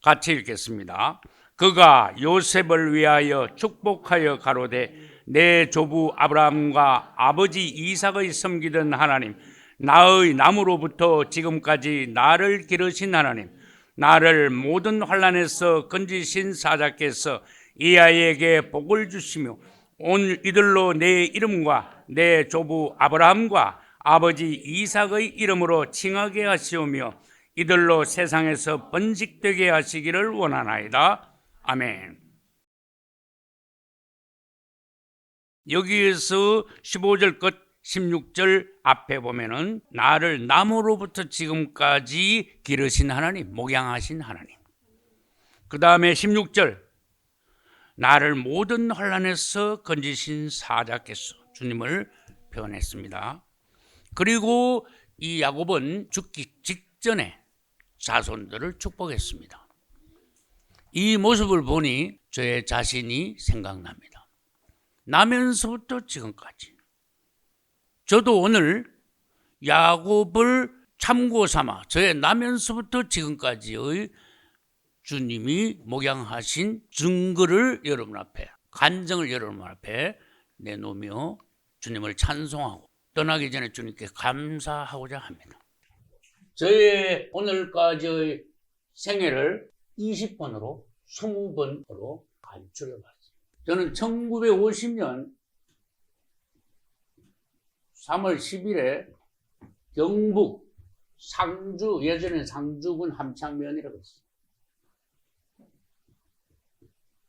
같이 읽겠습니다. 그가 요셉을 위하여 축복하여 가로되 내 조부 아브라함과 아버지 이삭의 섬기던 하나님, 나의 나무로부터 지금까지 나를 기르신 하나님, 나를 모든 환난에서 건지신 사자께서 이 아이에게 복을 주시며 오늘 이들로 내 이름과 내 조부 아브라함과 아버지 이삭의 이름으로 칭하게 하시오며 이들로 세상에서 번식되게 하시기를 원하나이다. 아멘. 여기에서 15절 끝 16절 앞에 보면은 나를 나무로부터 지금까지 기르신 하나님, 목양하신 하나님. 그 다음에 16절 나를 모든 환난에서 건지신 사자께서 주님을 표현했습니다. 그리고 이 야곱은 죽기 직전에 자손들을 축복했습니다. 이 모습을 보니 저의 자신이 생각납니다. 나면서부터 지금까지. 저도 오늘 야곱을 참고 삼아 저의 나면서부터 지금까지의 주님이 목양하신 증거를 여러분 앞에, 간증을 여러분 앞에 내놓으며 주님을 찬송하고 떠나기 전에 주님께 감사하고자 합니다. 저의 오늘까지의 생애를 20번으로 20번으로 간추려봤습니다. 저는 1950년 3월 10일에 경북 상주, 예전에 상주군 함창면이라고 했어요.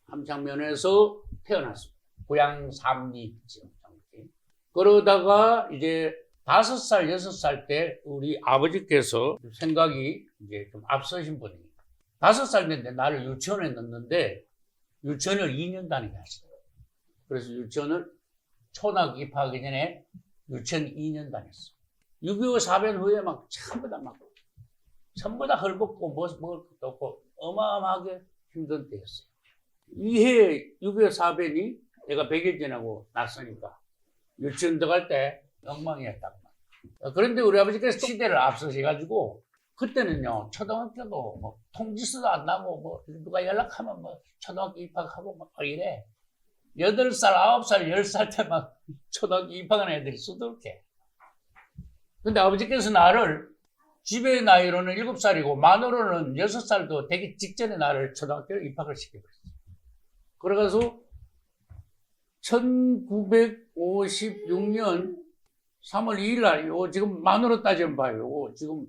함창면에서 태어났습니다. 고향 삼리 지역. 그러다가 이제 5살, 6살 때 우리 아버지께서 생각이 이제 좀 앞서신 분이에요. 5살 됐는데 나를 유치원에 넣었는데 유치원을 2년 다니게 하시더라고요. 그래서 유치원을 초등학교 입학하기 전에 유치원 2년 다녔어. 6.25 사변 후에 전부 다 헐벗고 먹을 것도 없고 어마어마하게 힘든 때였어요. 이해 6.25 사변이 내가 100일 지나고 났으니까 유치원 들어갈 때 엉망이었단 말이에요. 그런데 우리 아버지께서 시대를 앞서셔가지고 그때는요 초등학교도 뭐 통지서도 안 나고 뭐 누가 연락하면 뭐 초등학교 입학하고 막 이래. 8살, 9살, 10살 때 막 초등학교 입학한 애들이 수두룩해. 근데 아버지께서 나를 집의 나이로는 7살이고 만으로는 6살도 되기 직전에 나를 초등학교에 입학을 시켜버렸어요. 그래가지고 1956년 3월 2일 날, 요 지금 만으로 따지면 봐요. 요 지금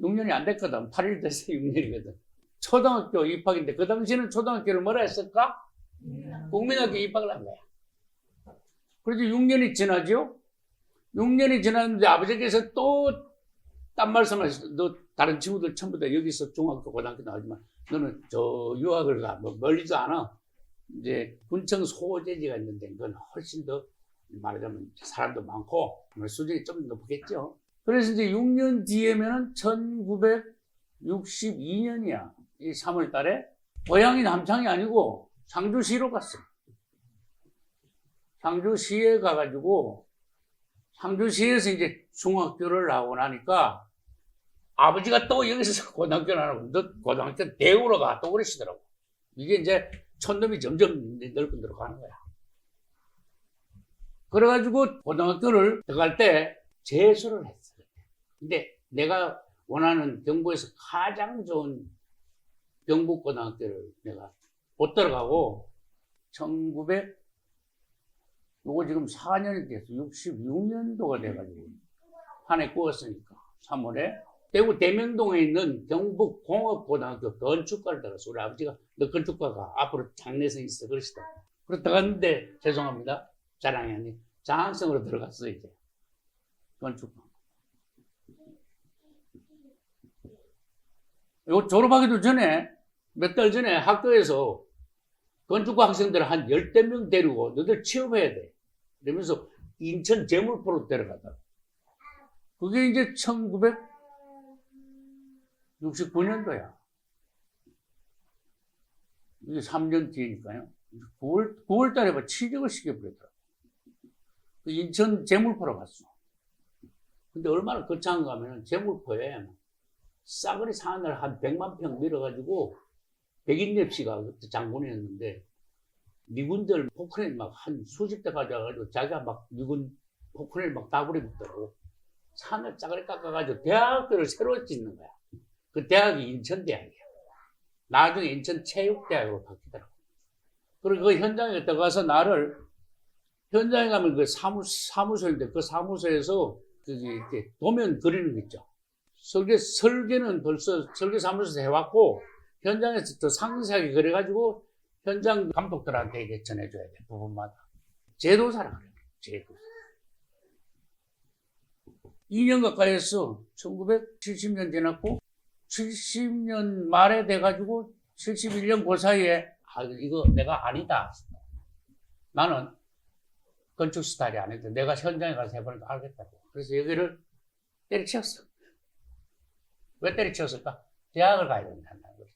6년이 안 됐거든. 8일 돼서 6년이거든. 초등학교 입학인데, 그 당시에는 초등학교를 뭐라 했을까? 국민학교 입학을 한 거야. 그래서 6년이 지나죠? 6년이 지났는데 아버지께서 또 딴 말씀을 하셨어. 너 다른 친구들 전부 다 여기서 중학교, 고등학교 나오지만 너는 저 유학을 가. 뭐 멀리도 않아. 이제 군청 소재지가 있는데 그건 훨씬 더 말하자면 사람도 많고 수준이 좀 높겠죠. 그래서 이제 6년 뒤에면은 1962년이야. 이 3월 달에 고향이 남창이 아니고 상주시로 갔어. 상주시에 가가지고 상주시에서 이제 중학교를 나오고 나니까 아버지가 또 여기서 고등학교를 안 하고 너 고등학교 대우로 가 또 그러시더라고. 이게 이제 촌놈이 점점 넓은 데로 가는 거야. 그래가지고 고등학교를 들어갈 때 재수를 했어요. 근데 내가 원하는 경북에서 가장 좋은 경북고등학교를 내가 못 들어가고 요거 지금 4년이 됐어. 66년도가 돼가지고 한 해 꾸었으니까 3월에 대구 대명동에 있는 경북공업고등학교 건축과를 들어갔어. 우리 아버지가 너 건축과가 앞으로 장래성 있어 그러시다. 그래서 들어갔는데 죄송합니다. 자랑이 아니 장학생으로 들어갔어 이제 건축과. 이거 졸업하기도 전에 몇 달 전에 학교에서 건축과 학생들 한 10대 명 데리고 너들 취업해야 돼. 이러면서 인천 제물포로 데려가다. 그게 이제 1969년도야. 이게 3년 뒤니까요. 9월 달에 막 취직을 시켜버렸더라. 인천 제물포로 갔어. 근데 얼마나 거창한가 하면 제물포에 싸그리 산을 한 100만 평 밀어가지고 백인엽 씨가 그때 장군이었는데 미군들 포크레인 막 한 수십 대 가져가지고 자기가 막 미군 포크레인 막 다구리 붙더라고. 산을 짜그리 깎아가지고 대학교를 새로 짓는 거야. 그 대학이 인천대학이야. 나중에 인천체육대학으로 바뀌더라고. 그리고 그 현장에 들어가서 나를, 현장에 가면 그 사무소인데 그 사무소에서 이렇게 도면 그리는 거 있죠. 설계는 벌써 설계 사무소에서 해왔고, 현장에서 더 상세하게 그려가지고 현장 감독들한테 이게 전해줘야 돼, 부분마다. 제도사라 그래요, 제도사. 2년 가까이 했어. 1970년 지났고, 70년 말에 돼가지고, 71년 그 사이에, 이거 내가 아니다. 나는 건축 스타일이 아니다. 내가 현장에 가서 해보니까 알겠다고. 그래서 여기를 때려치웠어. 왜 때려치웠을까? 대학을 가야 된다는 거지.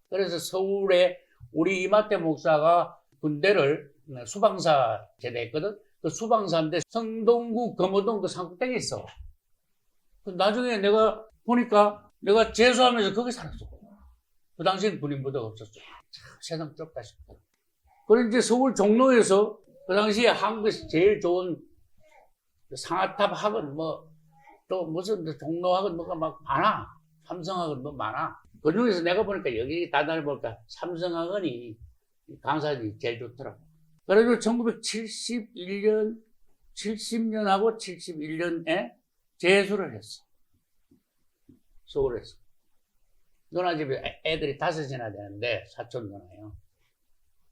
그래서 서울에 우리 이마태 목사가 군대를 수방사 제대했거든. 그 수방사인데 성동구 금호동 그 상국땡에 있어. 나중에 내가 보니까 내가 재수하면서 거기 살았어. 그 당시엔 군인부대가 없었죠. 참 세상 좁다 싶어. 그리고 이제 서울 종로에서 그 당시에 한국에서 제일 좋은 상아탑 학원 또 무슨 종로학원 뭐가 막 많아. 삼성학원 뭐 많아. 그 중에서 내가 보니까 여기 다다를 보니까 삼성학원이 강사들이 제일 좋더라고. 그래서 1971년, 70년하고 71년에 재수를 했어. 서울에서. 누나 집에 애들이 5이나 되는데, 사촌 누나요.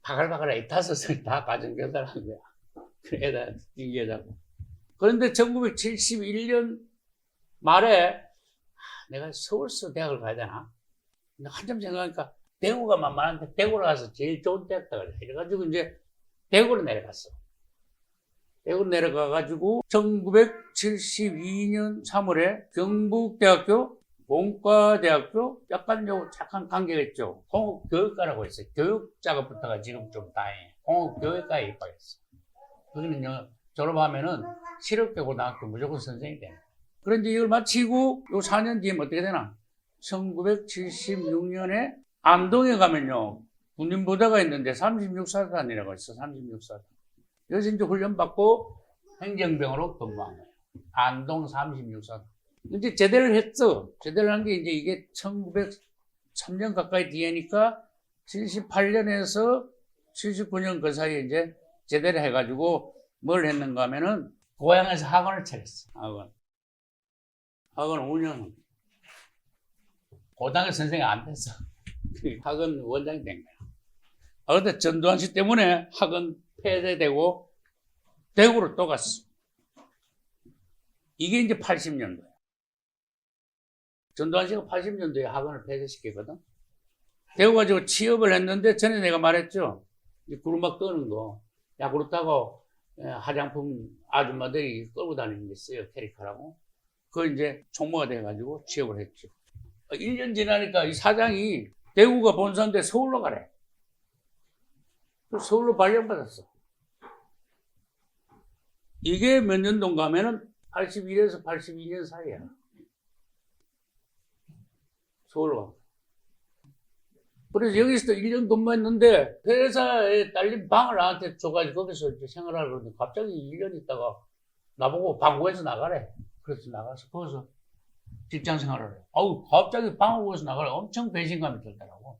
바글바글하게 5을 다 가정교사를 한 거야. 그 애들 띵겨자고. 그런데 1971년 말에 내가 서울서 대학을 가야 되나? 한참 생각하니까 대구가 만만한데 대구로 가서 제일 좋은 대학 가야 돼. 이래가지고 이제 대구로 내려갔어. 대구로 내려가가지고 1972년 3월에 경북대학교 공과대학교 약간 관계가 있죠. 공업교육과라고 있어요. 교육 작업부터가 지금 좀 다행해. 공업교육과에 입학했어. 거기는 졸업하면은 실업계고등학교 무조건 선생님이 돼. 그런데 이걸 마치고 요 4년 뒤에 어떻게 되나? 1976년에 안동에 가면요. 군인부대가 있는데 36사단이라고 있어. 36사단. 여기서 이제 훈련받고 행정병으로 근무한 거예요. 안동 36사단. 이제 제대를 했어. 제대를 한 게 이제 이게 1903년 가까이 뒤에니까 78년에서 79년 그 사이에 이제 제대를 해가지고 뭘 했는가 하면은 고향에서 학원을 차렸어. 학원 5년. 고등학교 선생님이 안 됐어. 학원 원장이 된 거야. 그런데 전두환 씨 때문에 학원 폐쇄되고 대구로 또 갔어. 이게 이제 80년도야. 전두환 씨가 80년도에 학원을 폐쇄시켰거든. 대구 가지고 취업을 했는데 전에 내가 말했죠. 구르막 끄는 거. 야, 그렇다고 화장품 아줌마들이 끌고 다니는 게 있어요. 캐리커라고. 그거 이제 총무가 돼가지고 취업을 했죠. 1년 지나니까 이 사장이 대구가 본사인데 서울로 가래. 서울로 발령받았어. 이게 몇 년도인가 하면은 81에서 82년 사이야. 서울로 가. 그래서 여기서 1년 근무했는데 회사에 딸린 방을 나한테 줘가지고 거기서 이제 생활하려고 그러는데 갑자기 1년 있다가 나보고 방구에서 나가래. 그래서 나가서 거기서 직장 생활을 해. 갑자기 방을 구해서 나가래. 엄청 배신감이 들더라고.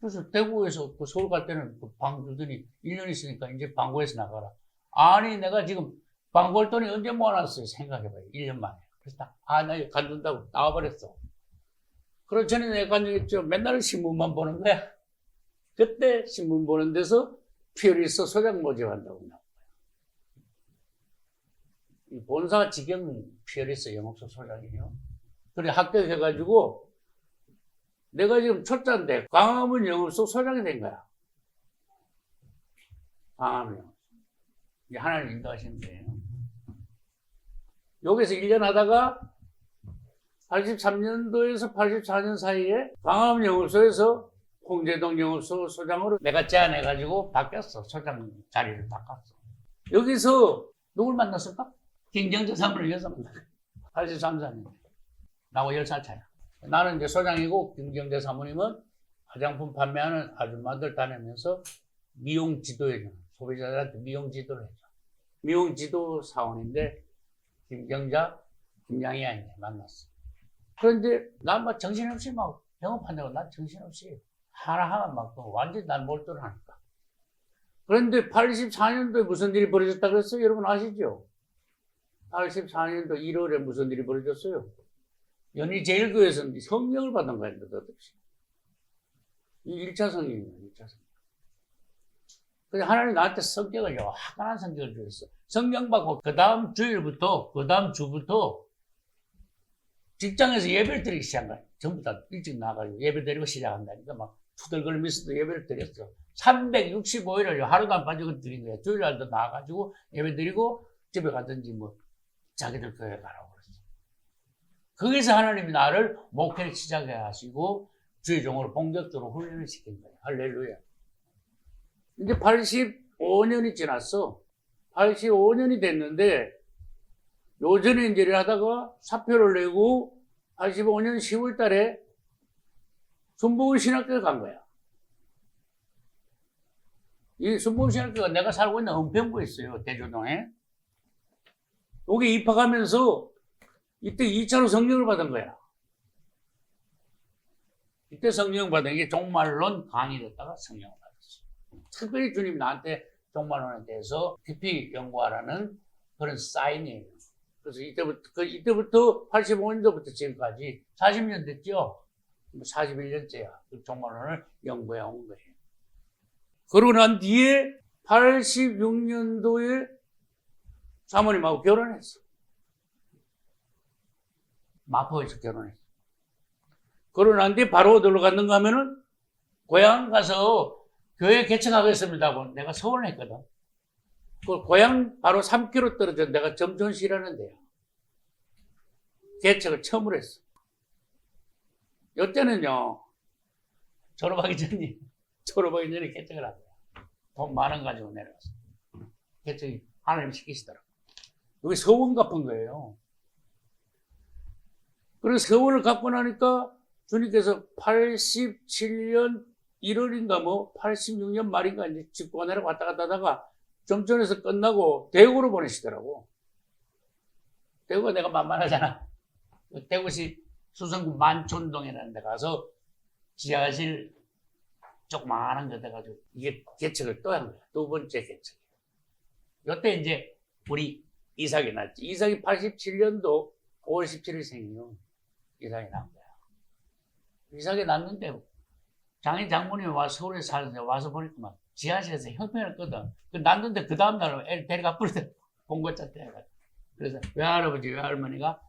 그래서 대구에서 그 서울 갈 때는 그 방 주더니 1년 있으니까 이제 방구에서 나가라. 아니, 내가 지금 방 벌 돈이 언제 모아놨어요? 생각해봐요. 1년 만에. 그래서 나 이거 간둔다고 나와버렸어. 그러고 전에 내가 간증했죠. 맨날 신문만 보는 거야. 그때 신문 보는 데서 피어리스 소장 모집한다고 나온 거야. 이 본사 직영 피어리스 영업소 소장이에요. 그래 합격해가지고 내가 지금 초짜인데 광화문 영업소 소장이 된 거야. 광화문 영업소. 이제 하나님 인도하시면 돼요. 여기서 1년 하다가 83년도에서 84년 사이에 광화문 영업소에서 홍제동 영업소 소장으로 내가 제안해가지고 바뀌었어. 소장 자리를 바꿨어. 여기서 누굴 만났을까? 김경재 사모님 여사 만났어. 83년. 나하고 10살 차야. 나는 이제 소장이고 김경재 사모님은 화장품 판매하는 아줌마들 다니면서 미용 지도해줘. 소비자들한테 미용 지도를 해줘. 미용 지도 사원인데 김경자, 김양희한테 만났어. 그런데 난 막 정신없이 막 영업한다고 난 정신없이 하나하나 막 완전히 난 몰두를 하니까. 그런데 84년도에 무슨 일이 벌어졌다 그랬어요? 여러분 아시죠? 84년도 1월에 무슨 일이 벌어졌어요? 연희제일교회에서 성령을 받은 거예요. 느닷없이. 이 1차 성령이에요. 1차 성령. 근데 하나님 나한테 성격을 화끈한 성격을 주셨어. 성령 받고 그 다음 주일부터 그 다음 주부터 직장에서 예배를 드리기 시작한 거예요. 전부 다 일찍 나가지고 예배 드리고 시작한다니까 막 투덜거리면서도 예배를 드렸어. 365일을 하루도 안 빠지고 드린 거예요. 주일날도 나가가지고 예배 드리고 집에 가든지 뭐 자기들 교회 가라고 그랬어. 거기서 하나님이 나를 목회를 시작해 하시고 주의종으로 본격적으로 훈련을 시킨 거예요. 할렐루야. 이제 85년이 지났어. 85년이 됐는데 요전에 이제 일하다가 사표를 내고 85년 10월 달에 순복음 신학교에 간 거야. 이 순복음 신학교가 내가 살고 있는 은평구에 있어요. 대조동에. 여기 입학하면서 이때 2차로 성령을 받은 거야. 이때 성령 받은 게 종말론 강의됐다가 성령을 받았어. 특별히 주님이 나한테 종말론에 대해서 깊이 연구하라는 그런 사인이에요. 그래서 이때부터 85년도부터 지금까지 40년 됐죠? 41년째야. 종말론을 연구해 온 거예요. 그러고 난 뒤에 86년도에 사모님하고 결혼했어. 마포에서 결혼했어. 그러고 난 뒤에 바로 어디로 갔는가 하면은 고향 가서 교회 개척하겠습니다 하고 내가 서원을 했거든. 그 고향 바로 3km 떨어져 내가 점촌시라는 데야. 개척을 처음으로 했어. 이때는요, 졸업하기 전에 개척을 한 거야. 돈 많은 가지고 내려갔어. 개척이 하나님 시키시더라고. 여기 서원 갚은 거예요. 그래서 서원을 갚고 나니까 주님께서 87년 1월인가 뭐 86년 말인가 이제 집고 내려 왔다 갔다 하다가 점촌에서 끝나고 대구로 보내시더라고. 대구가 내가 만만하잖아. 대구시 수성구 만촌동이라는 데 가서 지하실 조그마한 거 돼가지고 이게 개척을 또 한 거야. 두 번째 개척. 요때 이제 우리 이삭이 났지. 이삭이 87년도 5월 17일 생이요. 이삭이 난 거야. 이삭이 났는데 장모님이 와서 서울에 사는데 와서 보니까 막 지하실에서 형편을 거든. 났는데 그 다음날 애를 데려가 버리더라고. 봉고차 때 해가지고. 그래서 외할아버지, 외할머니가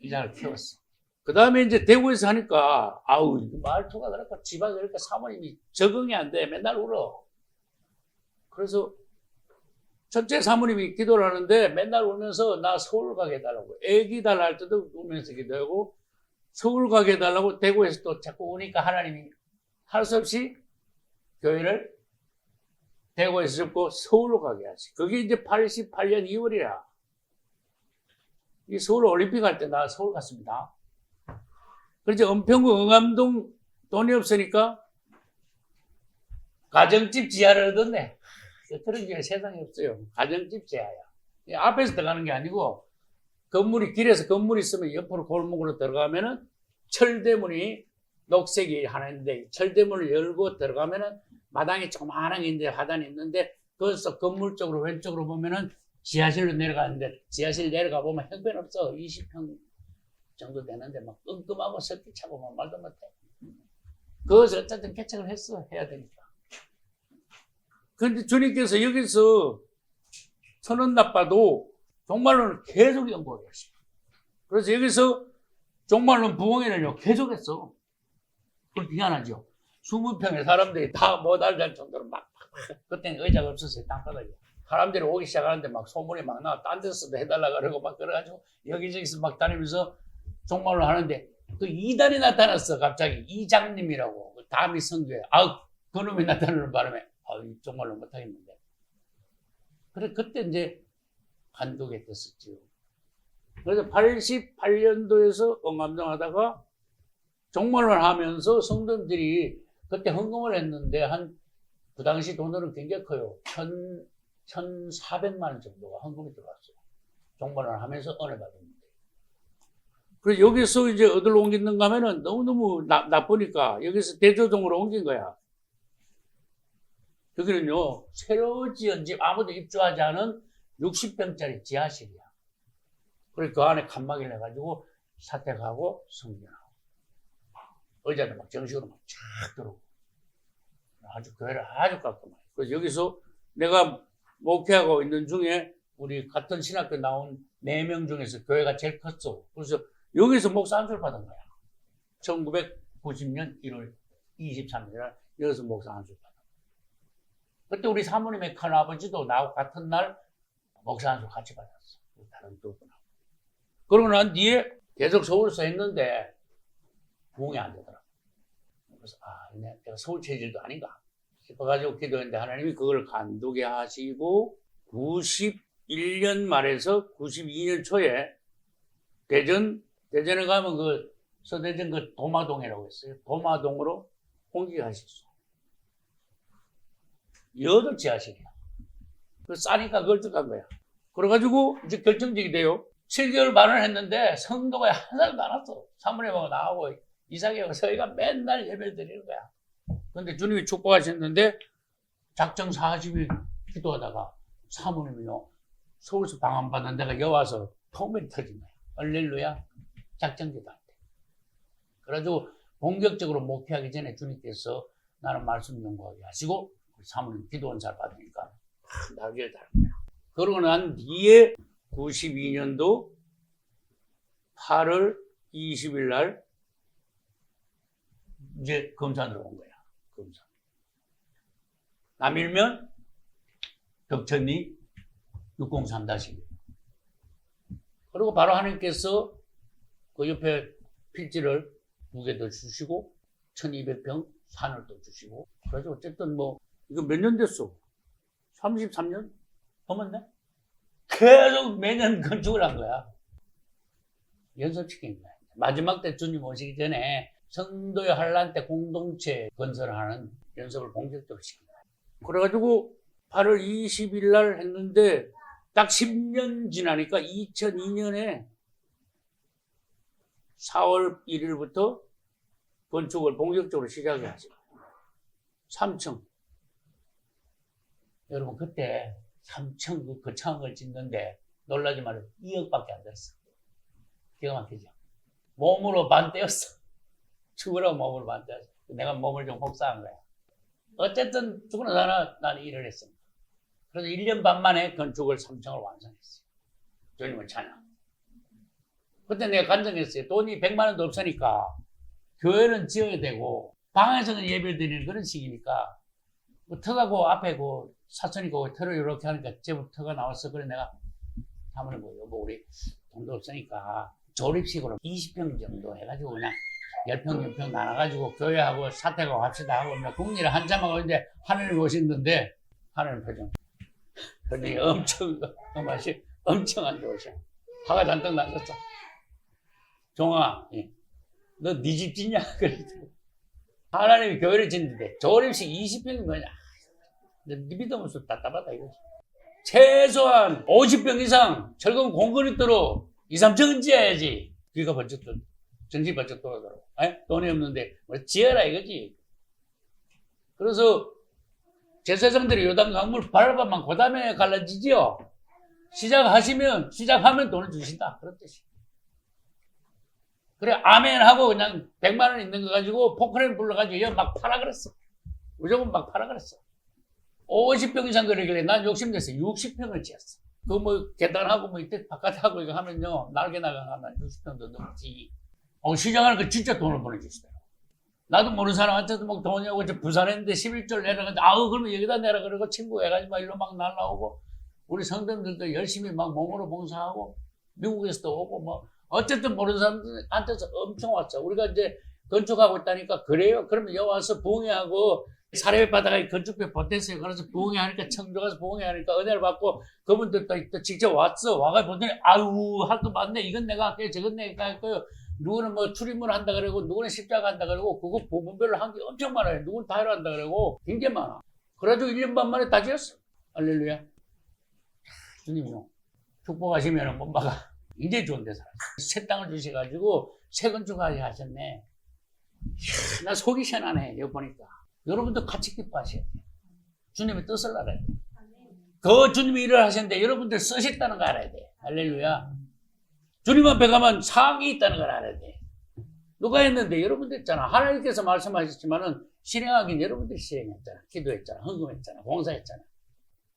이삭을 키웠어. 그 다음에 이제 대구에서 하니까, 아우, 말투가 그렇고 집안에 그러니까 사모님이 적응이 안 돼. 맨날 울어. 그래서 첫째 사모님이 기도를 하는데 맨날 울면서 나 서울 가게 해달라고. 애기 달라 할 때도 울면서 기도하고 서울 가게 해달라고 대구에서 또 자꾸 오니까 하나님이 할 수 없이 교회를 대구에서 접고 서울로 가게 하시. 그게 이제 88년 2월이야. 이 서울 올림픽 할 때 나 서울 갔습니다. 그래서 은평구 응암동 돈이 없으니까 가정집 지하를 얻었네. 그런 게 세상에 없어요. 가정집 지하야. 앞에서 들어가는 게 아니고 건물이 길에서 건물이 있으면 옆으로 골목으로 들어가면은 철대문이 녹색이 하나 있는데 철대문을 열고 들어가면은 마당이 조그마한 게 있는데 화단이 있는데 거기서 건물 쪽으로 왼쪽으로 보면은 지하실로 내려가는데 지하실 내려가 보면 형편없어. 20평 정도 되는데 막 끔끔하고 습기 차고 막 말도 못해. 그것을 어쨌든 개척을 했어. 해야 되니까. 그런데 주님께서 여기서 천원 나빠도 종말론을 계속 연구하게 했어요. 그래서 여기서 종말론 부흥회를요 계속했어. 그걸 희한하죠. 20평의 사람들이 다 못 알될 정도로 막 그때는 의자가 없었어요. 땅바닥에. 사람들이 오기 시작하는데 막 소문이 막 나. 딴 데서도 해달라 그러고 막 그래가지고 여기저기서 막 다니면서 종말론 하는데 그 이단이 나타났어. 갑자기 이장님이라고 그 다미 성교에 그놈이 나타나는 바람에 종말론 못하겠는데. 그래 그때 이제 한두개 됐었지요. 그래서 88년도에서 응암동 하다가 종말론 하면서 성도들이 그때 헌금을 했는데 그 당시 돈으로는 굉장히 커요. 1,400만 원 정도가 헌금이 들어왔어요. 종반을 하면서 은혜 받았는데. 그래서 여기서 이제 어디로 옮겼는가 하면은 너무너무 나쁘니까 여기서 대조동으로 옮긴 거야. 여기는요, 새로 지은 집, 아무도 입주하지 않은 60평짜리 지하실이야. 그래서 그 안에 칸막이를 해가지고 사택하고 성전하고. 의자도 막 정식으로 막 쫙 들어오고. 아주 교회를 아주 깔끔하게. 그래서 여기서 내가 목회하고 있는 중에 우리 같은 신학교 나온 4명 중에서 교회가 제일 컸어. 그래서 여기서 목사 안수를 받은 거야. 1990년 1월 23일 여기서 목사 안수를 받은 거야. 그때 우리 사모님의 큰아버지도 나하고 같은 날 목사 안수 같이 받았어. 다른 두 분하고. 그러고 난 뒤에 계속 서울서 했는데 부흥이 안 되더라고. 그래서 내가 서울 체질도 아닌가 싶어가지고 기도했는데 하나님이 그걸 간두게 하시고 91년 말에서 92년 초에 대전에 가면 그 서대전 그 도마동이라고 했어요. 도마동으로 옮기게 하셨어. 여덟 지하실이야. 그 싸니까 그걸 들어간 거야. 그래가지고 이제 결정적이 돼요. 7개월 반을 했는데 성도가 한 사람도 안 왔어. 사모님하고 나하고 이삭이하고 저희가 맨날 예배를 드리는 거야. 근데 주님이 축복하셨는데 작정 40일 기도하다가 사모님이요. 서울서 방한 받은 데가 여와서 통변이 터진 거야. 할렐루야. 작정 기도할 때. 그래가지고 본격적으로 목회하기 전에 주님께서 나는 말씀 연구하게 하시고 사모님 기도원 잘 받으니까 날개를 다른 거야. 그러고 난 뒤에 92년도 8월 20일 날 이제 검산으로 온 거야. 검산. 남일면 덕천리 603-1. 그리고 바로 하나님께서 그 옆에 필지를 2개 더 주시고 1200평 산을 또 주시고 그래서 어쨌든 뭐 이거 몇 년 됐어? 33년? 넘었네? 계속 매년 건축을 한 거야. 연습시킨 거야. 마지막 때 주님 오시기 전에 성도의 환란 때 공동체 건설하는 연습을 본격적으로 시킨 거야. 그래가지고 8월 20일 날 했는데 딱 10년 지나니까 2002년에 4월 1일부터 건축을 본격적으로 시작을 하죠. 3층. 여러분 그때 3층 그 거창한 걸 짓는데 놀라지 말아요. 2억밖에 안 들었어. 기가 막히죠. 몸으로 반 떼었어. 죽으라고 몸으로 반 떼었어. 내가 몸을 좀 혹사한 거야. 어쨌든 죽으나 나는 일을 했습니다. 그래서 1년 반 만에 건축을 3층을 완성했어요. 주님을 찬양. 그때 내가 간증했어요. 돈이 100만 원도 없으니까 교회는 지어야 되고 방에서는 예배를 드리는 그런 시기니까 뭐 터가고 앞에 그 사천이고 터를 이렇게 하니까 제법 터가 나왔어. 그래 내가 사모님 뭐 여보 우리 돈도 없으니까 조립식으로 20평 정도 해가지고 그냥 10평 10평 나눠가지고 교회하고 사택하고 합시다 하고 국리를 한참 하고 있는데 하나님 오셨는데 하나님 표정이 엄청 맛이 엄청 안 좋으셔. 화가 잔뜩 났었어. 종아 너 네 집 짓냐? 그랬더니 하나님이 교회를 짓는데 조립식 20평이 뭐냐? 네 믿으면서 답답하다 이거지. 최소한 50평 이상 철근 콘크리트로 2, 3층은 지어야지. 귀가 번쩍 정신이 번쩍 돌아가더라고. 돈이 없는데 뭐 지어라 이거지. 그래서 제사장들이 요단 강물 밟아만 그 다음에 갈라지지요. 시작하면 돈을 주신다. 그런 뜻이. 그래 아멘 하고 그냥 100만 원 있는 거 가지고 포크레인 불러가지고 막 팔아 그랬어. 무조건 막 팔아 그랬어. 50평 이상 그러길래 난 욕심내서 60평을 지었어. 그 뭐 계단하고 뭐 이때 바깥에 하고 이거 하면요 날개 나가면 60평도 넘지. 시장하는 거 진짜 돈을 보내주시더라고. 나도 모르는 사람한테도 막 돈이 오고 부산에 있는데 11절 내려가는데 그러면 여기다 내라 그러고 친구 해가지고 막 일로 막 날라오고 우리 성도들도 열심히 막 몸으로 봉사하고 미국에서도 오고 뭐 어쨌든 모르는 사람들한테서 엄청 왔어. 우리가 이제 건축하고 있다니까 그래요? 그러면 여기 와서 부흥회하고 사례 받아가 건축비 보냈어요. 그래서 부흥회하니까 청주 가서 부흥회하니까 은혜를 받고 그분들도 또 직접 왔어. 와가 보더니 할 거 많네. 이건 내가 할게요. 저건 내가 할 거요. 누구는 뭐 출입문 한다 그러고, 누구는 십자가 한다 그러고, 그거 부분별로 한 게 엄청 많아요. 누구는 다이로 한다 그러고, 굉장히 많아. 그래가지고 1년 반 만에 다 지었어. 할렐루야. 주님이요. 축복하시면 엄마가 이제 좋은 데 살았어. 새 땅을 주셔가지고, 새 건축하게 하셨네. 이야, 나 속이 시원하네. 여기 보니까. 여러분도 같이 기뻐하셔야 돼. 주님의 뜻을 알아야 돼. 그 주님이 일을 하셨는데 여러분들 쓰셨다는 거 알아야 돼. 할렐루야. 주님 앞에 가면 사항이 있다는 걸 알아야 돼. 누가 했는데 여러분들 했잖아. 하나님께서 말씀하셨지만은 실행하긴 여러분들이 실행했잖아. 기도했잖아. 헌금했잖아. 봉사했잖아.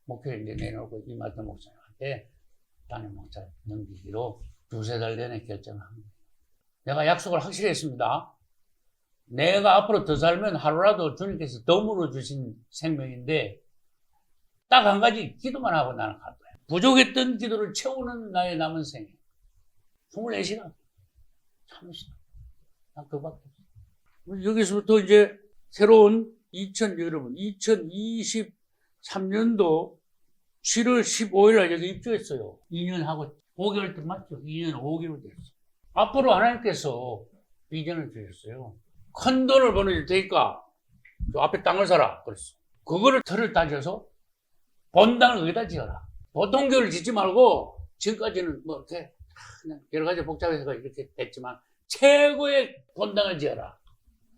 목표를 이제 내놓고 이마트 목사님한테 담임 목사 넘기기로 2-3달 전에 결정한 거예요. 내가 약속을 확실히 했습니다. 내가 앞으로 더 살면 하루라도 주님께서 더 물어주신 생명인데 딱 한 가지 기도만 하고 나는 갈 거야. 부족했던 기도를 채우는 나의 남은 생애. 24시간. 참으시다. 난 그밖에 없어. 여기서부터 이제 새로운 여러분, 2023년도 7월 15일 날 여기 입주했어요. 2년하고 5개월 때 맞죠? 2년 5개월 됐어. 앞으로 하나님께서 비전을 주셨어요. 큰 돈을 보내줄 테니까 저 앞에 땅을 사라. 그랬어. 그거를 틀을 따져서 본당을 여기다 지어라. 보통 교회를 짓지 말고 지금까지는 뭐 이렇게 그냥 여러 가지 복잡해서 이렇게 됐지만 최고의 본당을 지어라.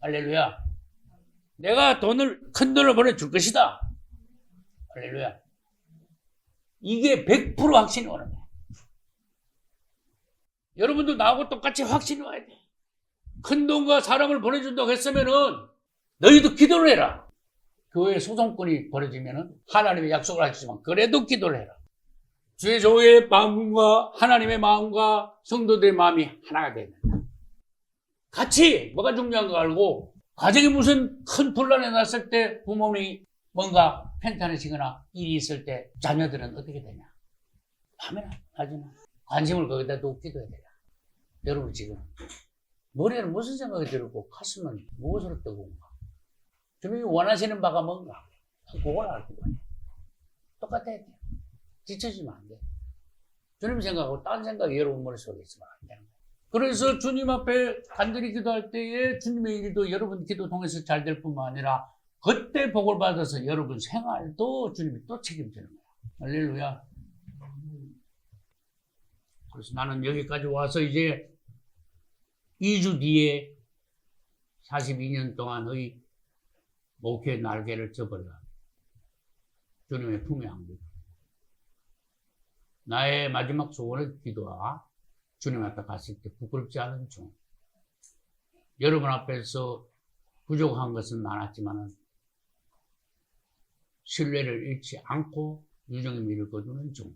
할렐루야. 내가 큰 돈을 보내줄 것이다. 할렐루야. 이게 100% 확신이 오는 거야. 여러분도 나하고 똑같이 확신이 와야 돼. 큰 돈과 사랑을 보내준다고 했으면은 너희도 기도를 해라. 교회 소송권이 벌어지면은 하나님의 약속을 하시지만 그래도 기도를 해라. 주의 조의 마음과 하나님의 마음과 성도들의 마음이 하나가 되야 된다. 같이 뭐가 중요한 거 알고 가정에 무슨 큰 분란이 났을 때 부모님이 뭔가 편찮으시거나 일이 있을 때 자녀들은 어떻게 되냐? 밤에나 낮에나 관심을 거기다 두고 기도해야 돼요. 여러분 지금 머리에는 무슨 생각이 들고 가슴은 무엇으로 뜨거운가? 주님이 원하시는 바가 뭔가? 그걸 알고 가요. 똑같아야 돼요. 지쳐지면 안 돼. 주님 생각하고 딴 생각이 여러분 머릿속에 있으면 안 되는 거예요. 그래서 주님 앞에 간절히 기도할 때에 주님의 일도 여러분 기도 통해서 잘 될 뿐만 아니라 그때 복을 받아서 여러분 생활도 주님이 또 책임지는 거예요. 할렐루야. 그래서 나는 여기까지 와서 이제 2주 뒤에 42년 동안의 목회의 날개를 접어라. 주님의 품에 안기고 나의 마지막 소원을 기도하 주님 앞에 갔을 때 부끄럽지 않은 중. 여러분 앞에서 부족한 것은 많았지만 신뢰를 잃지 않고 유정의 미를 거두는 중.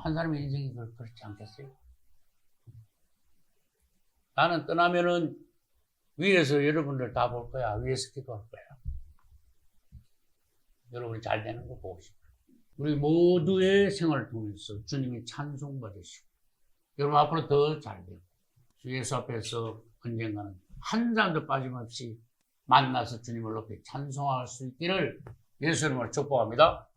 한 사람의 인생이 그렇지 않겠어요? 나는 떠나면은 위에서 여러분들 다 볼 거야. 위에서 기도할 거야. 여러분이 잘 되는 거 보고 싶어요. 우리 모두의 생활을 통해서 주님이 찬송받으시고 여러분 앞으로 더 잘 되고 주 예수 앞에서 언젠가는 한 사람도 빠짐없이 만나서 주님을 높이 찬송할 수 있기를 예수 이름으로 축복합니다.